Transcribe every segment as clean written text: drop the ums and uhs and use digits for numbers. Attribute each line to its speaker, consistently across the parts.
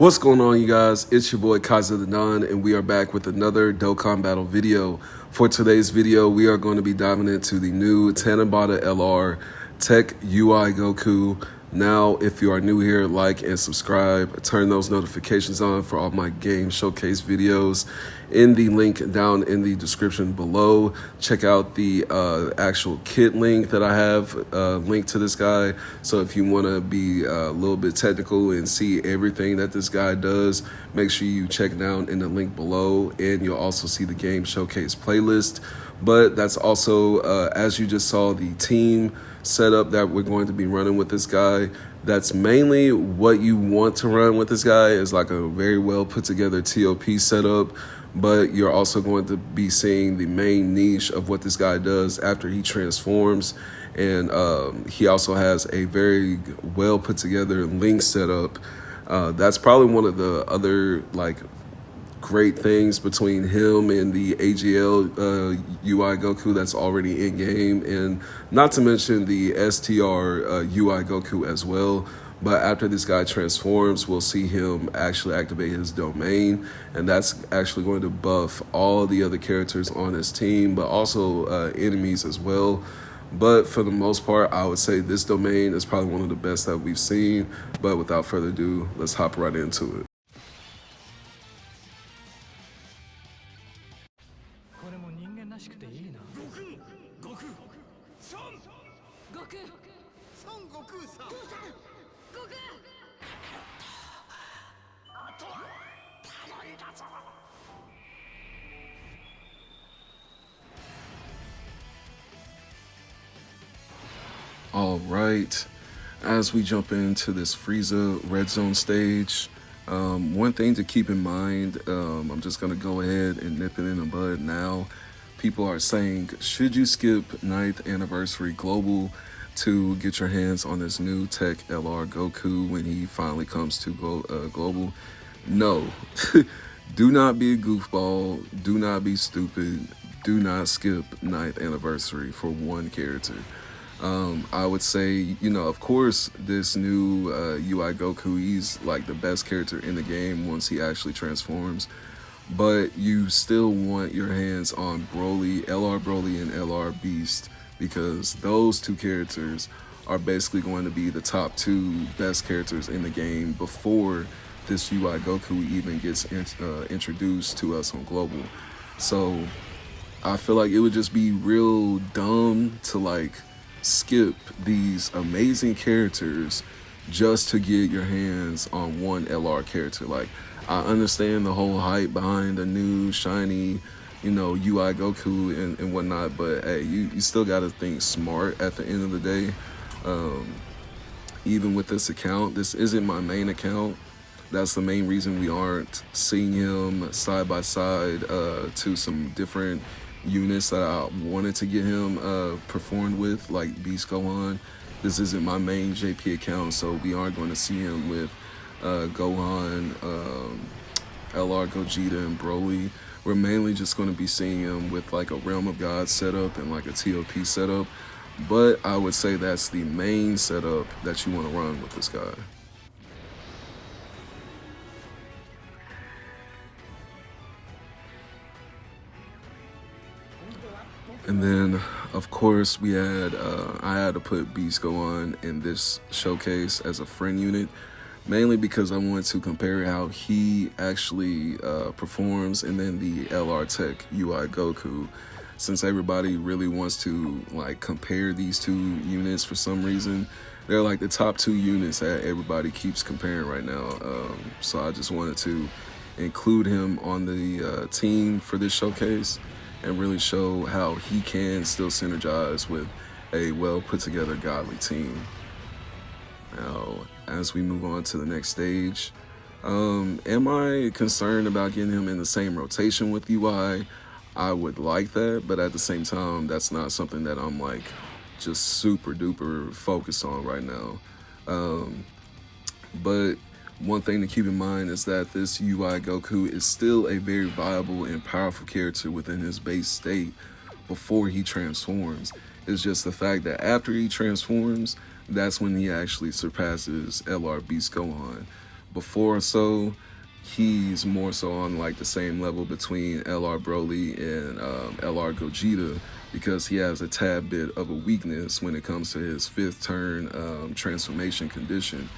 Speaker 1: What's going on, you guys? It's your boy Kaiza-Sama, and we are back with another Dokkan battle video. For today's video, we are going to be diving into the new Tanabata LR TEQ UI Goku. Now, if you are new here, like and subscribe. Turn those notifications on for all my game showcase videos in the link down in the description below. Check out the actual kit link that I have linked to this guy. So if you want to be a little bit technical and see everything that this guy does, make sure you check down in the link below, and you'll also see the game showcase playlist. But that's also, as you just saw, the team setup that we're going to be running with this guy. That's mainly what you want to run with this guy, is like a very well put together TOP setup. But you're also going to be seeing the main niche of what this guy does after he transforms. And he also has a very well put together link setup. That's probably one of the other great things between him and the AGL UI Goku that's already in game, and not to mention the STR UI Goku as well. But after this guy transforms, we'll see him actually activate his domain, and that's actually going to buff all the other characters on his team, but also enemies as well. But for the most part, I would say this domain is probably one of the best that we've seen. But without further ado, let's hop right into it. All right, as we jump into this Frieza Redzone stage, one thing to keep in mind, I'm just going to go ahead and nip it in the bud now. People are saying, should you skip 9th Anniversary Global to get your hands on this new TEQ LR Goku when he finally comes to Global? No. Do not be a goofball. Do not be stupid. Do not skip 9th Anniversary for one character. I would say, of course, this new UI Goku, he's like the best character in the game once he actually transforms. But you still want your hands on Broly, LR Broly, and LR Beast, because those two characters are basically going to be the top two best characters in the game before this UI Goku even gets introduced to us on Global. So I feel like it would just be real dumb to skip these amazing characters just to get your hands on one LR character. I understand the whole hype behind the new shiny, UI Goku and whatnot, but hey, you still got to think smart at the end of the day. Even with this account, this isn't my main account. That's the main reason we aren't seeing him side by side to some different units that I wanted to get him performed with, like Beast Gohan. This isn't my main JP account, so we aren't going to see him with Gohan, LR Gogeta, and Broly. We're mainly just going to be seeing him with a Realm of God setup and a TOP setup. But I would say that's the main setup that you want to run with this guy. And then, of course, I had to put Beast Gohan in this showcase as a friend unit, mainly because I wanted to compare how he actually performs, and then the LR TEQ UI Goku, since everybody really wants to compare these two units for some reason. They're the top two units that everybody keeps comparing right now. So I just wanted to include him on the team for this showcase and really show how he can still synergize with a well put together godly team. Now, as we move on to the next stage, am I concerned about getting him in the same rotation with UI? I would like that, but at the same time, that's not something that I'm just super duper focused on right now. But one thing to keep in mind is that this UI Goku is still a very viable and powerful character within his base state before he transforms. It's just the fact that after he transforms, that's when he actually surpasses LR Beast Gohan. before, so he's more so on like the same level between LR Broly and LR Gogeta, because he has a tad bit of a weakness when it comes to his fifth turn transformation condition,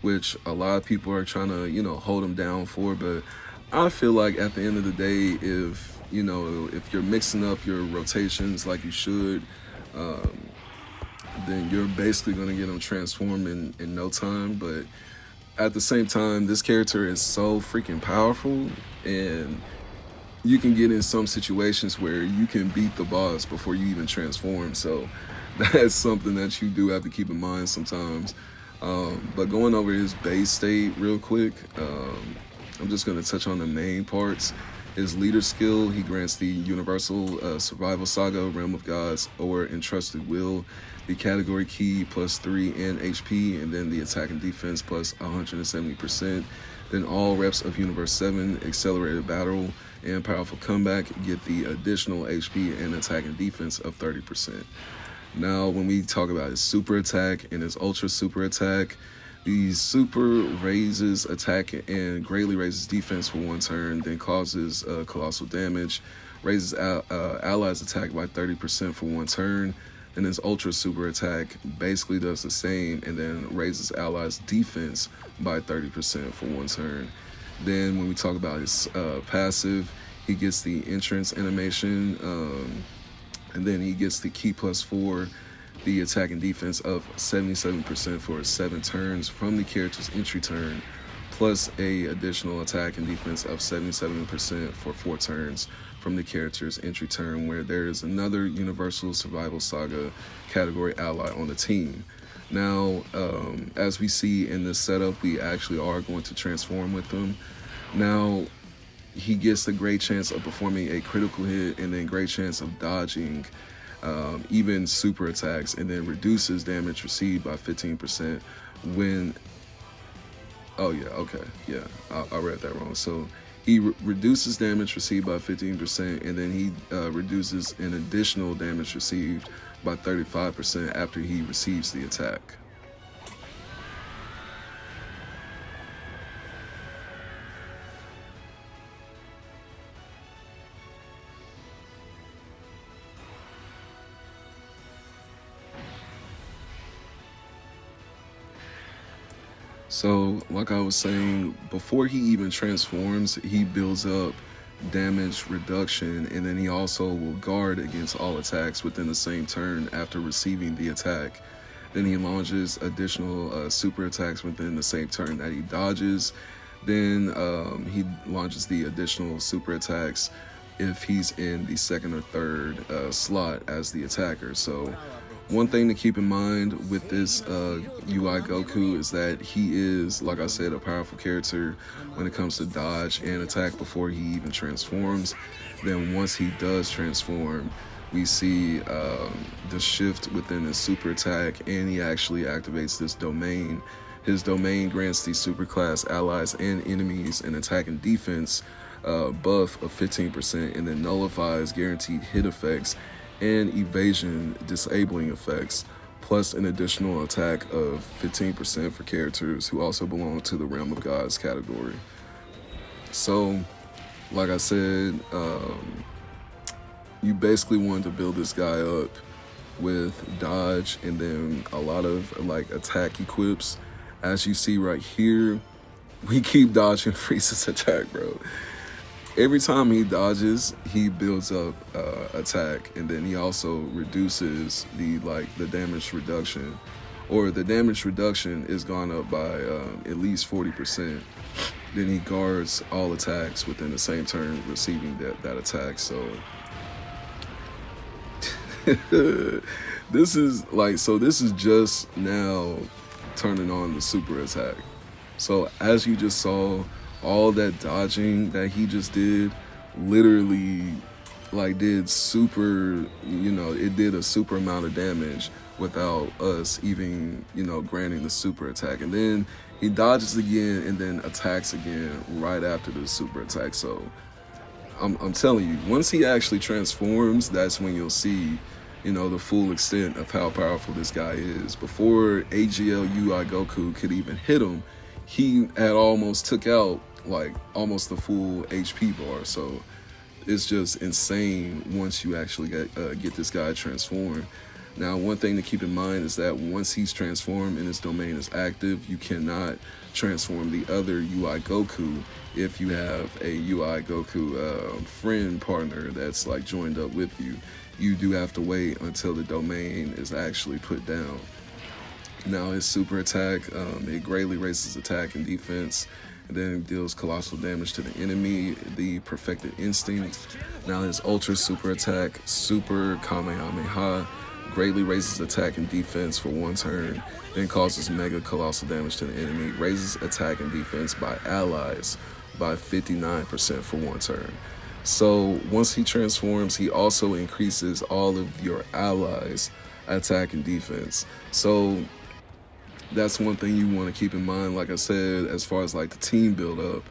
Speaker 1: which a lot of people are trying to, you know, hold him down for. But I feel like at the end of the day, if, you know, if you're mixing up your rotations like you should, then you're basically going to get him transformed in no time. But at the same time, this character is so freaking powerful, and you can get in some situations where you can beat the boss before you even transform. So that's something that you do have to keep in mind sometimes. But going over his base state real quick, I'm just going to touch on the main parts. His leader skill, he grants the Universal Survival Saga, Realm of Gods, or Entrusted Will, the category key +3 and HP, and then the attack and defense plus 170%. Then all reps of Universe 7, Accelerated Battle, and Powerful Comeback get the additional HP and attack and defense of 30%. Now, when we talk about his super attack and his ultra super attack, the super raises attack and greatly raises defense for 1 turn, then causes colossal damage, raises allies attack by 30% for 1 turn, and his ultra super attack basically does the same and then raises allies defense by 30% for 1 turn. Then when we talk about his passive, he gets the entrance animation, and then he gets the key +4, the attack and defense of 77% for 7 turns from the character's entry turn, plus a additional attack and defense of 77% for 4 turns from the character's entry turn, where there is another Universal Survival Saga category ally on the team. Now, as we see in this setup, we actually are going to transform with them. Now, he gets a great chance of performing a critical hit and then great chance of dodging even super attacks, and then reduces damage received by 15% when, oh yeah, okay, yeah, I read that wrong. So he reduces damage received by 15%, and then he reduces an additional damage received by 35% after he receives the attack. So, like I was saying, before he even transforms, he builds up damage reduction, and then he also will guard against all attacks within the same turn after receiving the attack. Then he launches additional super attacks within the same turn that he dodges. Then he launches the additional super attacks if he's in the second or third slot as the attacker. So one thing to keep in mind with this UI Goku is that he is, like I said, a powerful character when it comes to dodge and attack before he even transforms. Then once he does transform, we see the shift within his super attack, and he actually activates this domain. His domain grants the superclass allies and enemies an attack and defense buff of 15%, and then nullifies guaranteed hit effects and evasion disabling effects, plus an additional attack of 15% for characters who also belong to the Realm of Gods category. So, like I said, you basically wanted to build this guy up with dodge and then a lot of like attack equips. As you see right here, we keep dodging Frieza's attack, bro. Every time he dodges, he builds up attack, and then he also reduces the damage reduction, or the damage reduction is gone up by at least 40%. Then he guards all attacks within the same turn receiving that attack. So this is just now turning on the super attack. So as you just saw, all that dodging that he just did literally did super, it did a super amount of damage without us even, granting the super attack. And then he dodges again and then attacks again right after the super attack. So I'm telling you, once he actually transforms, that's when you'll see, the full extent of how powerful this guy is. Before AGL UI Goku could even hit him, he had almost took out like almost the full HP bar. So it's just insane once you actually get this guy transformed. Now, one thing to keep in mind is that once he's transformed and his domain is active, you cannot transform the other UI Goku if you have a UI Goku friend partner that's like joined up with you. You do have to wait until the domain is actually put down. Now, his super attack, it greatly raises attack and defense, and then it deals colossal damage to the enemy, the perfected instinct. Now, his ultra super attack, super Kamehameha, greatly raises attack and defense for 1 turn, then causes mega colossal damage to the enemy, raises attack and defense by allies by 59% for 1 turn. So once he transforms, he also increases all of your allies' attack and defense. So that's one thing you want to keep in mind, like I said, as far as like the team build up.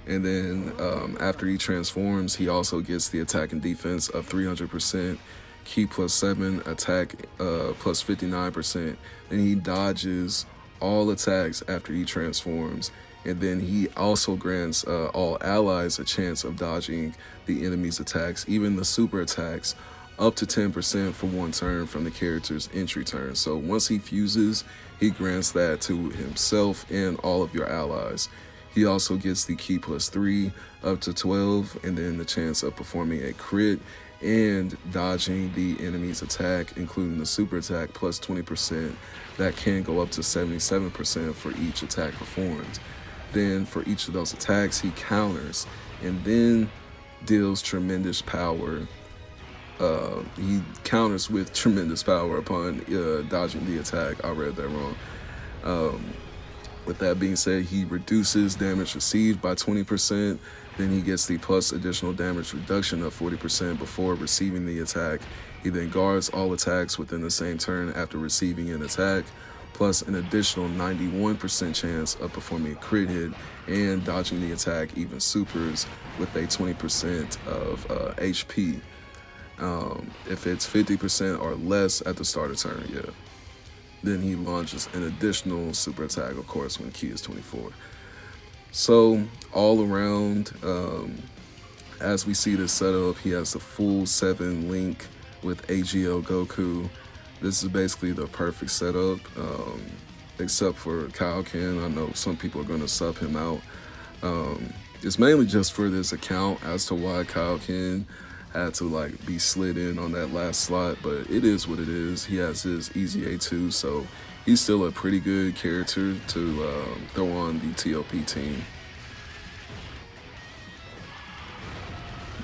Speaker 1: And then after he transforms, he also gets the attack and defense of 300%, Ki +7, attack plus 59%. Then he dodges all attacks after he transforms. And then he also grants all allies a chance of dodging the enemy's attacks, even the super attacks, up to 10% for 1 turn from the character's entry turn. So once he fuses, he grants that to himself and all of your allies. He also gets the Ki +3 up to 12, and then the chance of performing a crit and dodging the enemy's attack, including the super attack, plus 20%. That can go up to 77% for each attack performed. Then for each of those attacks, he counters and then deals tremendous power. He counters with tremendous power upon dodging the attack. I read that wrong. With that being said, he reduces damage received by 20%. Then he gets the plus additional damage reduction of 40% before receiving the attack. He then guards all attacks within the same turn after receiving an attack, plus an additional 91% chance of performing a crit hit and dodging the attack, even supers, with a 20% of HP. If it's 50% or less at the start of turn, yeah. Then he launches an additional super attack, of course, when Ki is 24. So all around, as we see this setup, he has the full 7 link with AGL Goku. This is basically the perfect setup, except for Kaioken. I know some people are going to sub him out. It's mainly just for this account as to why Kaioken had to like be slid in on that last slot, but it is what it is. He has his Easy A2, so he's still a pretty good character to throw on the TOP team.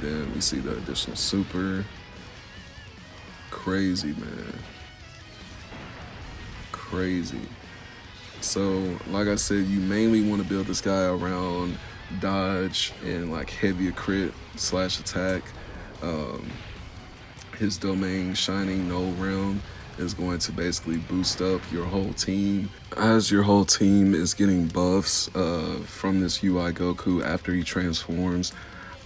Speaker 1: Then we see the additional super. Crazy, man. Crazy. So, like I said, you mainly want to build this guy around dodge and like heavier crit / attack. His domain Shining Null Realm is going to basically boost up your whole team. As your whole team is getting buffs from this UI Goku after he transforms,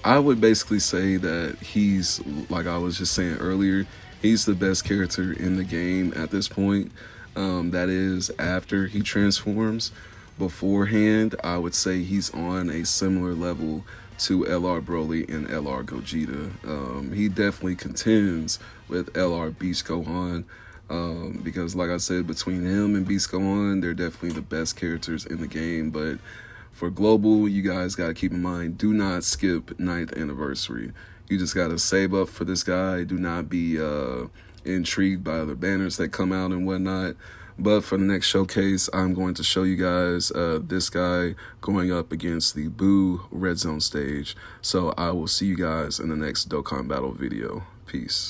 Speaker 1: I would basically say that he's, like I was just saying earlier, he's the best character in the game at this point. That is after he transforms. Beforehand, I would say he's on a similar level to LR Broly and LR Gogeta. He definitely contends with LR Beast Gohan, because like I said, between him and Beast Gohan, they're definitely the best characters in the game. But for global, you guys got to keep in mind, do not skip 9th anniversary. You just got to save up for this guy. Do not be intrigued by other banners that come out and whatnot. But for the next showcase, I'm going to show you guys this guy going up against the Boo Redzone stage. So I will see you guys in the next Dokkan battle video. Peace.